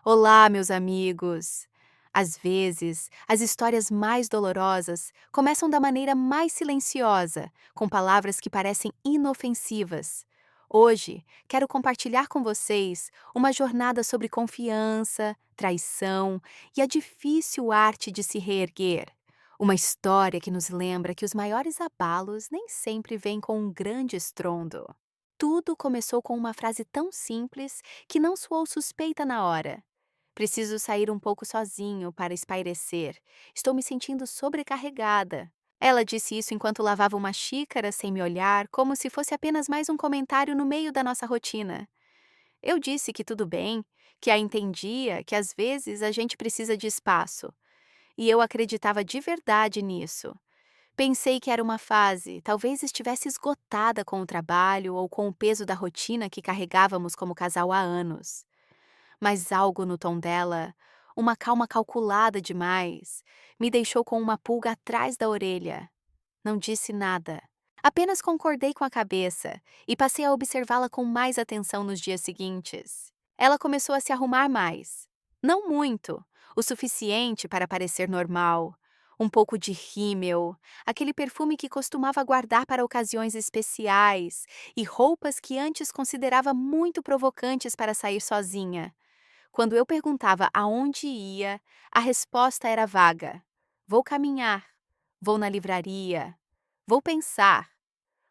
Olá, meus amigos! Às vezes, as histórias mais dolorosas começam da maneira mais silenciosa, com palavras que parecem inofensivas. Hoje, quero compartilhar com vocês uma jornada sobre confiança, traição e a difícil arte de se reerguer. Uma história que nos lembra que os maiores abalos nem sempre vêm com um grande estrondo. Tudo começou com uma frase tão simples que não soou suspeita na hora. Preciso sair um pouco sozinho para espairecer. Estou me sentindo sobrecarregada. Ela disse isso enquanto lavava uma xícara sem me olhar, como se fosse apenas mais um comentário no meio da nossa rotina. Eu disse que tudo bem, que a entendia, que às vezes a gente precisa de espaço. E eu acreditava de verdade nisso. Pensei que era uma fase, talvez estivesse esgotada com o trabalho ou com o peso da rotina que carregávamos como casal há anos. Mas algo no tom dela, uma calma calculada demais, me deixou com uma pulga atrás da orelha. Não disse nada. Apenas concordei com a cabeça e passei a observá-la com mais atenção nos dias seguintes. Ela começou a se arrumar mais. Não muito, o suficiente para parecer normal. Um pouco de rímel, aquele perfume que costumava guardar para ocasiões especiais, e roupas que antes considerava muito provocantes para sair sozinha. Quando eu perguntava aonde ia, a resposta era vaga. Vou caminhar, vou na livraria, vou pensar.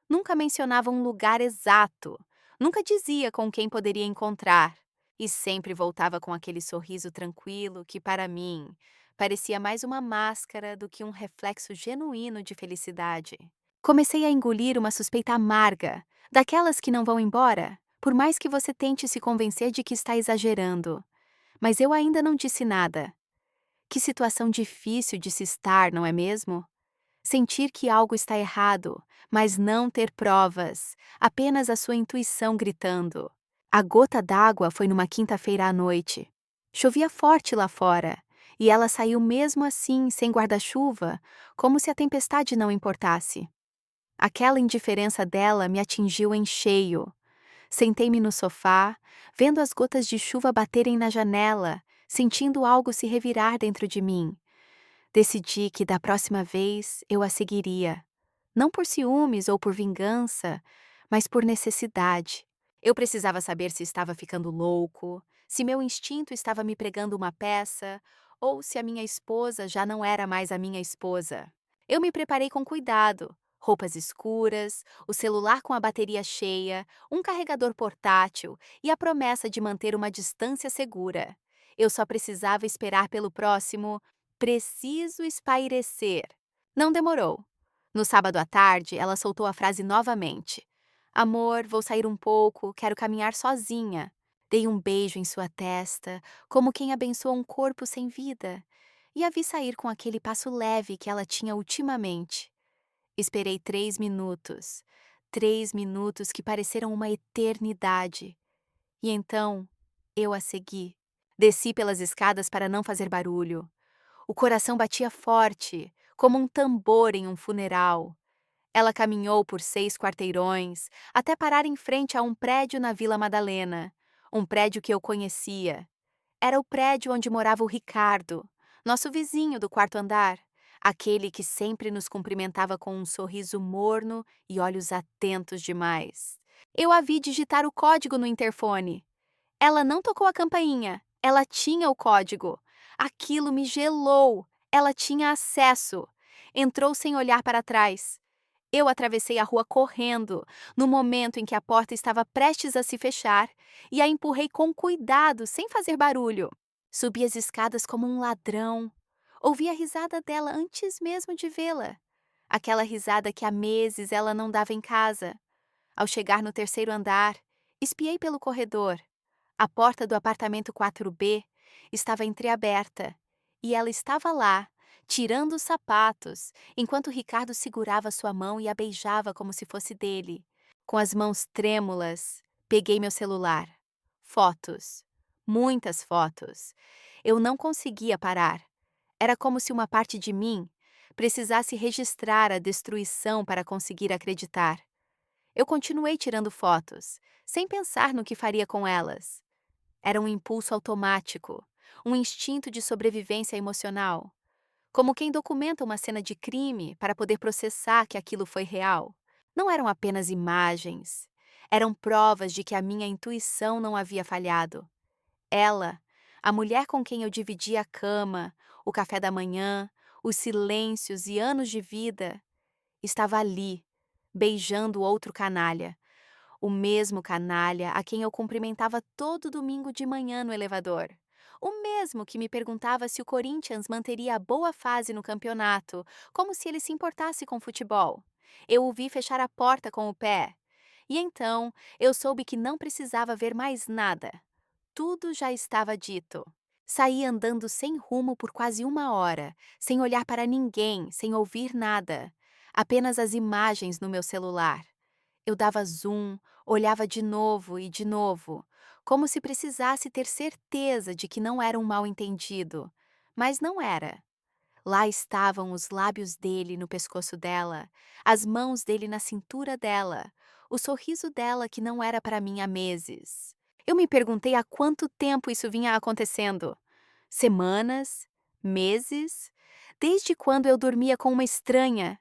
Nunca mencionava um lugar exato, nunca dizia com quem poderia encontrar. E sempre voltava com aquele sorriso tranquilo que, para mim, parecia mais uma máscara do que um reflexo genuíno de felicidade. Comecei a engolir uma suspeita amarga, daquelas que não vão embora, por mais que você tente se convencer de que está exagerando. Mas eu ainda não disse nada. Que situação difícil de se estar, não é mesmo? Sentir que algo está errado, mas não ter provas, apenas a sua intuição gritando. A gota d'água foi numa quinta-feira à noite. Chovia forte lá fora, e ela saiu mesmo assim, sem guarda-chuva, como se a tempestade não importasse. Aquela indiferença dela me atingiu em cheio. Sentei-me no sofá, vendo as gotas de chuva baterem na janela, sentindo algo se revirar dentro de mim. Decidi que da próxima vez eu a seguiria, não por ciúmes ou por vingança, mas por necessidade. Eu precisava saber se estava ficando louco, se meu instinto estava me pregando uma peça, ou se a minha esposa já não era mais a minha esposa. Eu me preparei com cuidado. Roupas escuras, o celular com a bateria cheia, um carregador portátil e a promessa de manter uma distância segura. Eu só precisava esperar pelo próximo. Preciso espairecer. Não demorou. No sábado à tarde, ela soltou a frase novamente. Amor, vou sair um pouco, quero caminhar sozinha. Dei um beijo em sua testa, como quem abençoa um corpo sem vida, e a vi sair com aquele passo leve que ela tinha ultimamente. Esperei 3 minutos. 3 minutos que pareceram uma eternidade. E então, eu a segui. Desci pelas escadas para não fazer barulho. O coração batia forte, como um tambor em um funeral. Ela caminhou por 6 quarteirões, até parar em frente a um prédio na Vila Madalena. Um prédio que eu conhecia. Era o prédio onde morava o Ricardo, nosso vizinho do quarto andar. Aquele que sempre nos cumprimentava com um sorriso morno e olhos atentos demais. Eu a vi digitar o código no interfone. Ela não tocou a campainha, ela tinha o código. Aquilo me gelou. Ela tinha acesso. Entrou sem olhar para trás. Eu atravessei a rua correndo, no momento em que a porta estava prestes a se fechar, e a empurrei com cuidado, sem fazer barulho. Subi as escadas como um ladrão. Ouvi a risada dela antes mesmo de vê-la. Aquela risada que há meses ela não dava em casa. Ao chegar no terceiro andar, espiei pelo corredor. A porta do apartamento 4B estava entreaberta e ela estava lá, tirando os sapatos, enquanto Ricardo segurava sua mão e a beijava como se fosse dele. Com as mãos trêmulas, peguei meu celular. Fotos. Muitas fotos. Eu não conseguia parar. Era como se uma parte de mim precisasse registrar a destruição para conseguir acreditar. Eu continuei tirando fotos, sem pensar no que faria com elas. Era um impulso automático, um instinto de sobrevivência emocional, como quem documenta uma cena de crime para poder processar que aquilo foi real. Não eram apenas imagens, eram provas de que a minha intuição não havia falhado. Ela, a mulher com quem eu dividia a cama, o café da manhã, os silêncios e anos de vida, estava ali, beijando outro canalha, o mesmo canalha a quem eu cumprimentava todo domingo de manhã no elevador. O mesmo que me perguntava se o Corinthians manteria a boa fase no campeonato, como se ele se importasse com futebol. Eu o vi fechar a porta com o pé. E então eu soube que não precisava ver mais nada. Tudo já estava dito. Saí andando sem rumo por quase 1 hora, sem olhar para ninguém, sem ouvir nada. Apenas as imagens no meu celular. Eu dava zoom, olhava de novo, como se precisasse ter certeza de que não era um mal-entendido. Mas não era. Lá estavam os lábios dele no pescoço dela, as mãos dele na cintura dela, o sorriso dela que não era para mim há meses. Eu me perguntei há quanto tempo isso vinha acontecendo. Semanas? Meses? Desde quando eu dormia com uma estranha?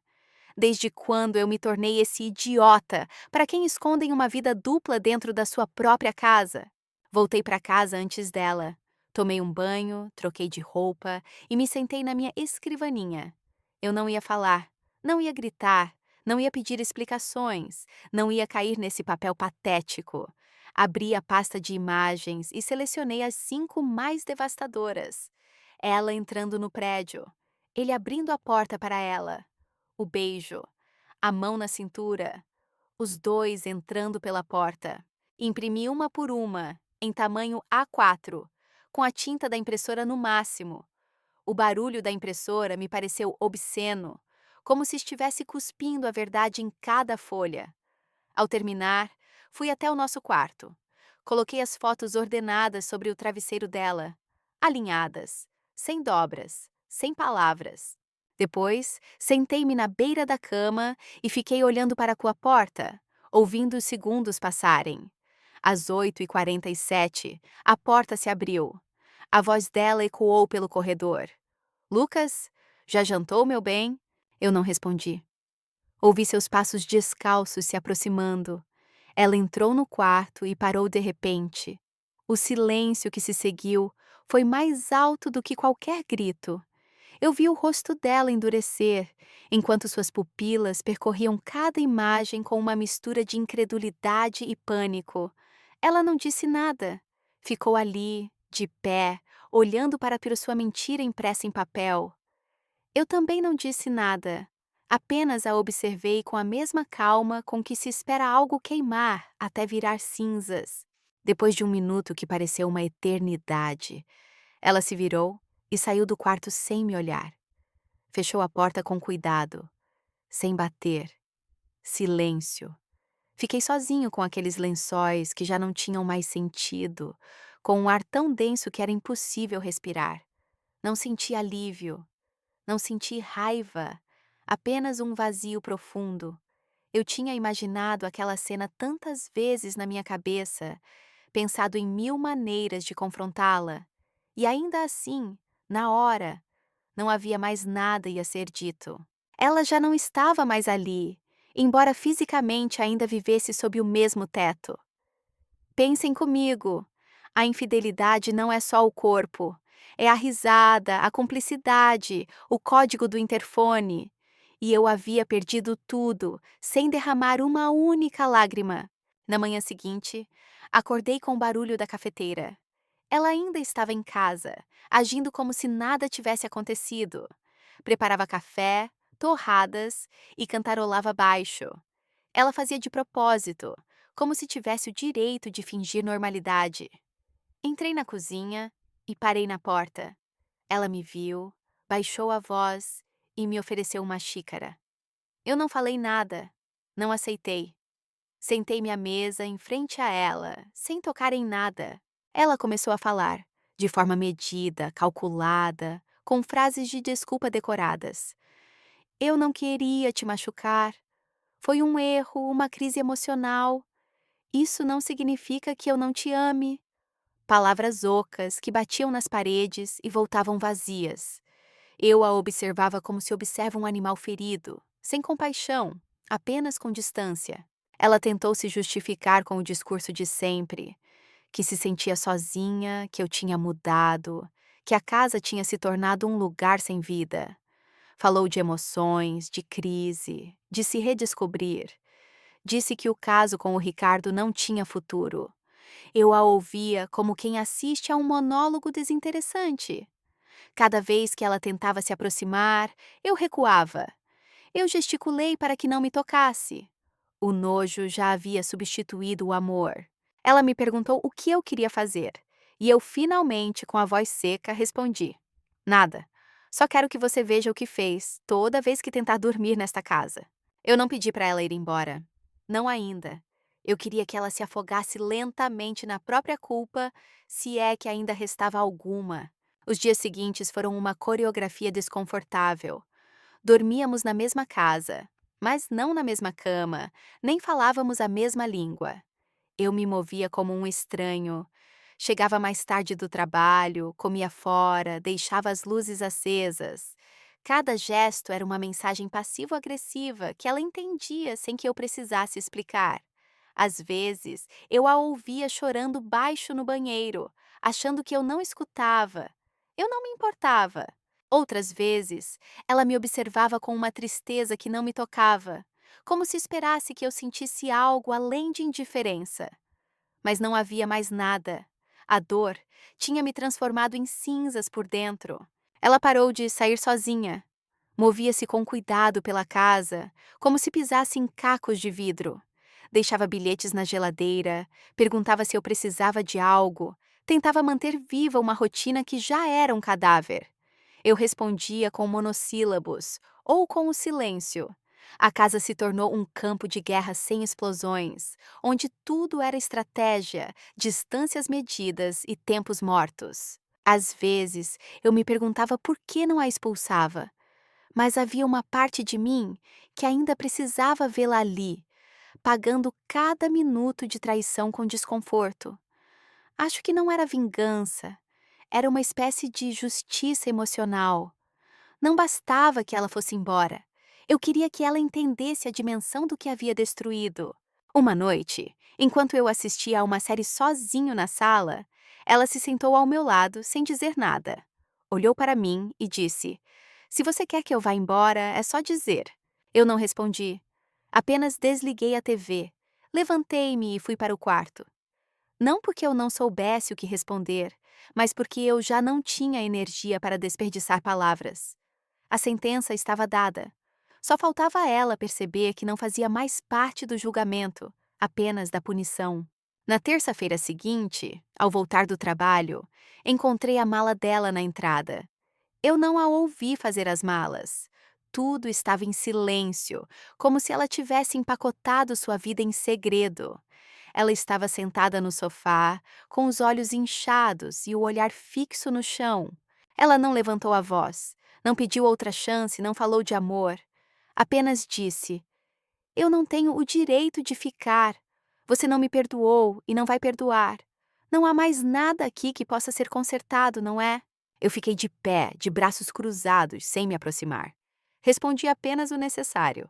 Desde quando eu me tornei esse idiota para quem escondem uma vida dupla dentro da sua própria casa? Voltei para casa antes dela. Tomei um banho, troquei de roupa e me sentei na minha escrivaninha. Eu não ia falar, não ia gritar, não ia pedir explicações, não ia cair nesse papel patético. Abri a pasta de imagens e selecionei as 5 mais devastadoras. Ela entrando no prédio, ele abrindo a porta para ela, o beijo, a mão na cintura, os dois entrando pela porta. Imprimi uma por uma, em tamanho A4, com a tinta da impressora no máximo. O barulho da impressora me pareceu obsceno, como se estivesse cuspindo a verdade em cada folha. Ao terminar, fui até o nosso quarto. Coloquei as fotos ordenadas sobre o travesseiro dela, alinhadas, sem dobras, sem palavras. Depois, sentei-me na beira da cama e fiquei olhando para a porta, ouvindo os segundos passarem. Às 8h47, a porta se abriu. A voz dela ecoou pelo corredor. Lucas, já jantou, meu bem? Eu não respondi. Ouvi seus passos descalços se aproximando. Ela entrou no quarto e parou de repente. O silêncio que se seguiu foi mais alto do que qualquer grito. Eu vi o rosto dela endurecer, enquanto suas pupilas percorriam cada imagem com uma mistura de incredulidade e pânico. Ela não disse nada. Ficou ali, de pé, olhando para sua mentira impressa em papel. Eu também não disse nada. Apenas a observei com a mesma calma com que se espera algo queimar até virar cinzas. Depois de um minuto que pareceu uma eternidade, ela se virou e saiu do quarto sem me olhar. Fechou a porta com cuidado, sem bater. Silêncio. Fiquei sozinho com aqueles lençóis que já não tinham mais sentido, com um ar tão denso que era impossível respirar. Não senti alívio. Não senti raiva, apenas um vazio profundo. Eu tinha imaginado aquela cena tantas vezes na minha cabeça, pensado em 1000 maneiras de confrontá-la. E ainda assim, na hora, não havia mais nada a ser dito. Ela já não estava mais ali, embora fisicamente ainda vivesse sob o mesmo teto. Pensem comigo. A infidelidade não é só o corpo. É a risada, a cumplicidade, o código do interfone. E eu havia perdido tudo, sem derramar uma única lágrima. Na manhã seguinte, acordei com o barulho da cafeteira. Ela ainda estava em casa, agindo como se nada tivesse acontecido. Preparava café, torradas e cantarolava baixo. Ela fazia de propósito, como se tivesse o direito de fingir normalidade. Entrei na cozinha e parei na porta. Ela me viu, baixou a voz e me ofereceu uma xícara. Eu não falei nada, não aceitei. Sentei-me à mesa em frente a ela, sem tocar em nada. Ela começou a falar, de forma medida, calculada, com frases de desculpa decoradas. Eu não queria te machucar. Foi um erro, uma crise emocional. Isso não significa que eu não te ame. Palavras ocas que batiam nas paredes e voltavam vazias. Eu a observava como se observa um animal ferido, sem compaixão, apenas com distância. Ela tentou se justificar com o discurso de sempre, que se sentia sozinha, que eu tinha mudado, que a casa tinha se tornado um lugar sem vida. Falou de emoções, de crise, de se redescobrir. Disse que o caso com o Ricardo não tinha futuro. Eu a ouvia como quem assiste a um monólogo desinteressante. Cada vez que ela tentava se aproximar, eu recuava. Eu gesticulei para que não me tocasse. O nojo já havia substituído o amor. Ela me perguntou o que eu queria fazer, e eu finalmente, com a voz seca, respondi: Nada. Só quero que você veja o que fez toda vez que tentar dormir nesta casa. Eu não pedi para ela ir embora. Não ainda. Eu queria que ela se afogasse lentamente na própria culpa, se é que ainda restava alguma. Os dias seguintes foram uma coreografia desconfortável. Dormíamos na mesma casa, mas não na mesma cama, nem falávamos a mesma língua. Eu me movia como um estranho. Chegava mais tarde do trabalho, comia fora, deixava as luzes acesas. Cada gesto era uma mensagem passivo-agressiva que ela entendia sem que eu precisasse explicar. Às vezes, eu a ouvia chorando baixo no banheiro, achando que eu não escutava. Eu não me importava. Outras vezes, ela me observava com uma tristeza que não me tocava, como se esperasse que eu sentisse algo além de indiferença. Mas não havia mais nada. A dor tinha me transformado em cinzas por dentro. Ela parou de sair sozinha. Movia-se com cuidado pela casa, como se pisasse em cacos de vidro. Deixava bilhetes na geladeira, perguntava se eu precisava de algo, tentava manter viva uma rotina que já era um cadáver. Eu respondia com monossílabos ou com o silêncio. A casa se tornou um campo de guerra sem explosões, onde tudo era estratégia, distâncias medidas e tempos mortos. Às vezes, eu me perguntava por que não a expulsava, mas havia uma parte de mim que ainda precisava vê-la ali, pagando cada minuto de traição com desconforto. Acho que não era vingança, era uma espécie de justiça emocional. Não bastava que ela fosse embora. Eu queria que ela entendesse a dimensão do que havia destruído. Uma noite, enquanto eu assistia a uma série sozinho na sala, ela se sentou ao meu lado sem dizer nada. Olhou para mim e disse: Se você quer que eu vá embora, é só dizer. Eu não respondi. Apenas desliguei a TV. Levantei-me e fui para o quarto. Não porque eu não soubesse o que responder, mas porque eu já não tinha energia para desperdiçar palavras. A sentença estava dada. Só faltava a ela perceber que não fazia mais parte do julgamento, apenas da punição. Na terça-feira seguinte, ao voltar do trabalho, encontrei a mala dela na entrada. Eu não a ouvi fazer as malas. Tudo estava em silêncio, como se ela tivesse empacotado sua vida em segredo. Ela estava sentada no sofá, com os olhos inchados e o olhar fixo no chão. Ela não levantou a voz, não pediu outra chance, não falou de amor. Apenas disse: Eu não tenho o direito de ficar. Você não me perdoou e não vai perdoar. Não há mais nada aqui que possa ser consertado, não é? Eu fiquei de pé, de braços cruzados, sem me aproximar. Respondi apenas o necessário.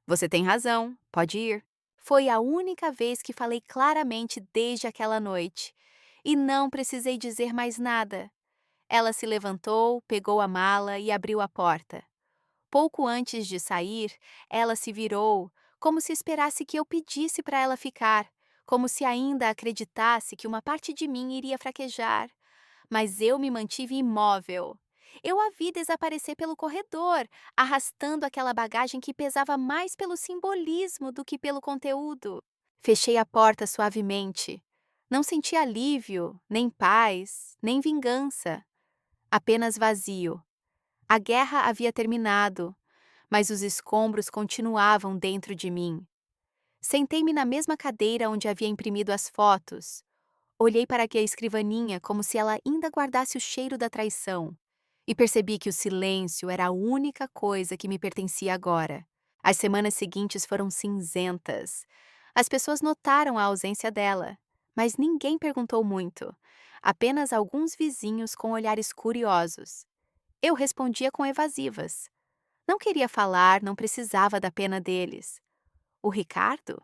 Você tem razão, pode ir. Foi a única vez que falei claramente desde aquela noite. E não precisei dizer mais nada. Ela se levantou, pegou a mala e abriu a porta. Pouco antes de sair, ela se virou, como se esperasse que eu pedisse para ela ficar, como se ainda acreditasse que uma parte de mim iria fraquejar. Mas eu me mantive imóvel. Eu a vi desaparecer pelo corredor, arrastando aquela bagagem que pesava mais pelo simbolismo do que pelo conteúdo. Fechei a porta suavemente. Não senti alívio, nem paz, nem vingança. Apenas vazio. A guerra havia terminado, mas os escombros continuavam dentro de mim. Sentei-me na mesma cadeira onde havia imprimido as fotos. Olhei para a escrivaninha como se ela ainda guardasse o cheiro da traição. E percebi que o silêncio era a única coisa que me pertencia agora. As semanas seguintes foram cinzentas. As pessoas notaram a ausência dela, mas ninguém perguntou muito. apenas alguns vizinhos com olhares curiosos. Eu respondia com evasivas. Não queria falar, não precisava da pena deles. O Ricardo?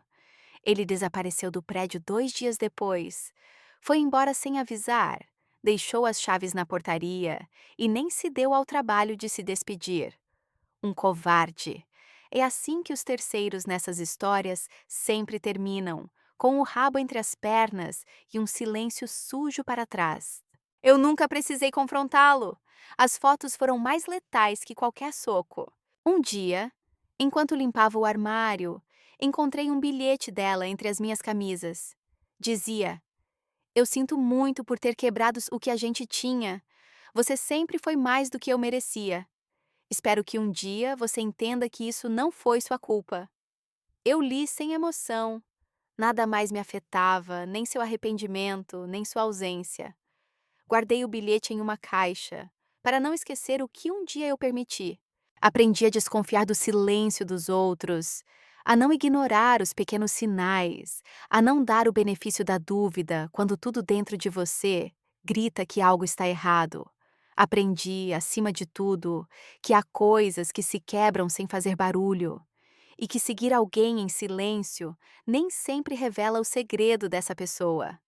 Ele desapareceu do prédio 2 dias depois. Foi embora sem avisar, deixou as chaves na portaria e nem se deu ao trabalho de se despedir. Um covarde. É assim que os terceiros nessas histórias sempre terminam, com o rabo entre as pernas e um silêncio sujo para trás. Eu nunca precisei confrontá-lo. As fotos foram mais letais que qualquer soco. Um dia, enquanto limpava o armário, encontrei um bilhete dela entre as minhas camisas. Dizia: Eu sinto muito por ter quebrado o que a gente tinha. Você sempre foi mais do que eu merecia. Espero que um dia você entenda que isso não foi sua culpa. Eu li sem emoção. Nada mais me afetava, nem seu arrependimento, nem sua ausência. Guardei o bilhete em uma caixa, para não esquecer o que um dia eu permiti. Aprendi a desconfiar do silêncio dos outros, a não ignorar os pequenos sinais, a não dar o benefício da dúvida quando tudo dentro de você grita que algo está errado. Aprendi, acima de tudo, que há coisas que se quebram sem fazer barulho e que seguir alguém em silêncio nem sempre revela o segredo dessa pessoa.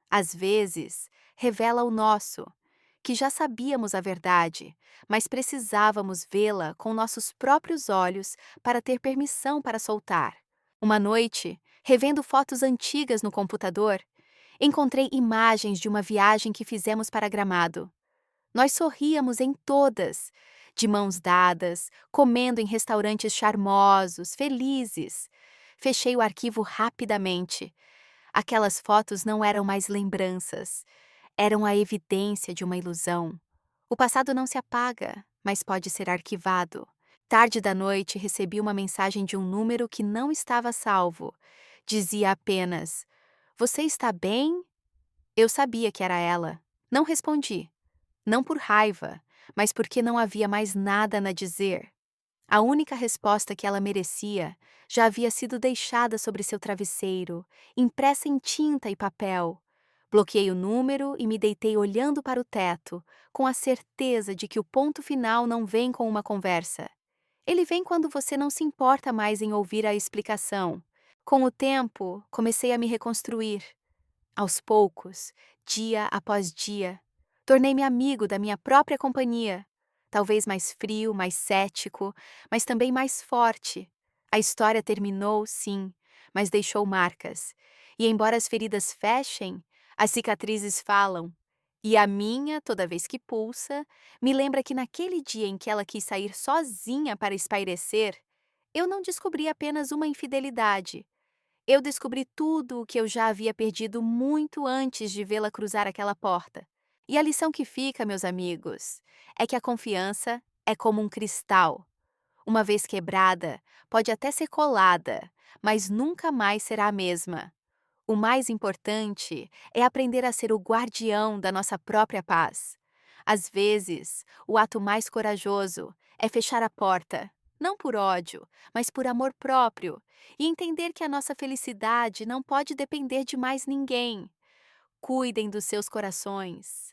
Às vezes, revela o nosso, que já sabíamos a verdade, mas precisávamos vê-la com nossos próprios olhos para ter permissão para soltar. Uma noite, revendo fotos antigas no computador, encontrei imagens de uma viagem que fizemos para Gramado. Nós sorríamos em todas, de mãos dadas, comendo em restaurantes charmosos, felizes. Fechei o arquivo rapidamente. Aquelas fotos não eram mais lembranças, eram a evidência de uma ilusão. O passado não se apaga, mas pode ser arquivado. Tarde da noite recebi uma mensagem de um número que não estava salvo. Dizia apenas: Você está bem? Eu sabia que era ela. Não respondi. Não por raiva, mas porque não havia mais nada a dizer. A única resposta que ela merecia já havia sido deixada sobre seu travesseiro, impressa em tinta e papel. Bloqueei o número e me deitei olhando para o teto, com a certeza de que o ponto final não vem com uma conversa. Ele vem quando você não se importa mais em ouvir a explicação. Com o tempo, comecei a me reconstruir. Aos poucos, dia após dia, tornei-me amigo da minha própria companhia. Talvez mais frio, mais cético, mas também mais forte. A história terminou, sim, mas deixou marcas. E embora as feridas fechem, as cicatrizes falam. E a minha, toda vez que pulsa, me lembra que naquele dia em que ela quis sair sozinha para espairecer, eu não descobri apenas uma infidelidade. Eu descobri tudo o que eu já havia perdido muito antes de vê-la cruzar aquela porta. E a lição que fica, meus amigos, é que a confiança é como um cristal. Uma vez quebrada, pode até ser colada, mas nunca mais será a mesma. O mais importante é aprender a ser o guardião da nossa própria paz. Às vezes, o ato mais corajoso é fechar a porta, não por ódio, mas por amor próprio, e entender que a nossa felicidade não pode depender de mais ninguém. Cuidem dos seus corações.